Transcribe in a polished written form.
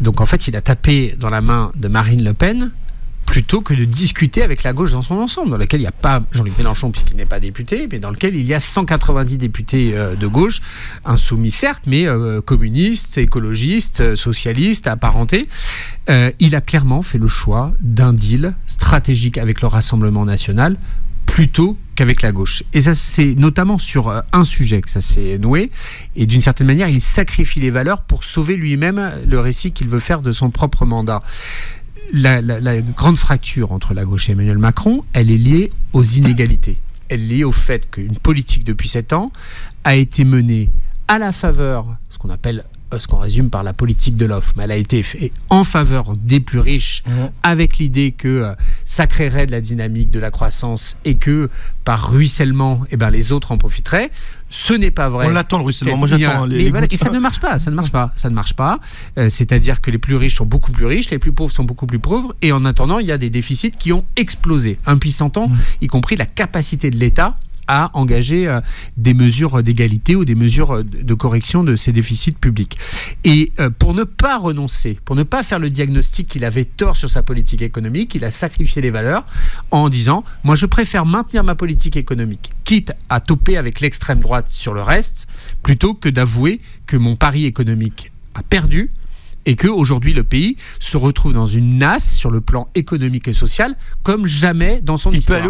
Donc en fait, il a tapé dans la main de Marine Le Pen plutôt que de discuter avec la gauche dans son ensemble, dans laquelle il n'y a pas Jean-Luc Mélenchon puisqu'il n'est pas député, mais dans lequel il y a 190 députés de gauche, insoumis certes, mais communistes, écologistes, socialistes, apparentés. Il a clairement fait le choix d'un deal stratégique avec le Rassemblement national plutôt qu'avec la gauche. Et ça, c'est notamment sur un sujet que ça s'est noué. Et d'une certaine manière, il sacrifie les valeurs pour sauver lui-même le récit qu'il veut faire de son propre mandat. La grande fracture entre la gauche et Emmanuel Macron, elle est liée aux inégalités. Elle est liée au fait qu'une politique depuis 7 ans a été menée à la faveur, ce qu'on résume par la politique de l'offre, mais elle a été faite en faveur des plus riches, avec l'idée que ça créerait de la dynamique, de la croissance, et que par ruissellement, les autres en profiteraient. Ce n'est pas vrai. On l'attend le ruissellement. Moi j'attends et ça ne marche pas. Ça ne marche pas. C'est-à-dire que les plus riches sont beaucoup plus riches, les plus pauvres sont beaucoup plus pauvres, et en attendant, il y a des déficits qui ont explosé, impuissantant, y compris la capacité de l'État à engager des mesures d'égalité ou des mesures de correction de ces déficits publics. Et pour ne pas renoncer, pour ne pas faire le diagnostic qu'il avait tort sur sa politique économique, il a sacrifié les valeurs en disant « Moi, je préfère maintenir ma politique économique, quitte à toper avec l'extrême droite sur le reste, plutôt que d'avouer que mon pari économique a perdu et qu'aujourd'hui, le pays se retrouve dans une nasse sur le plan économique et social comme jamais dans son histoire. »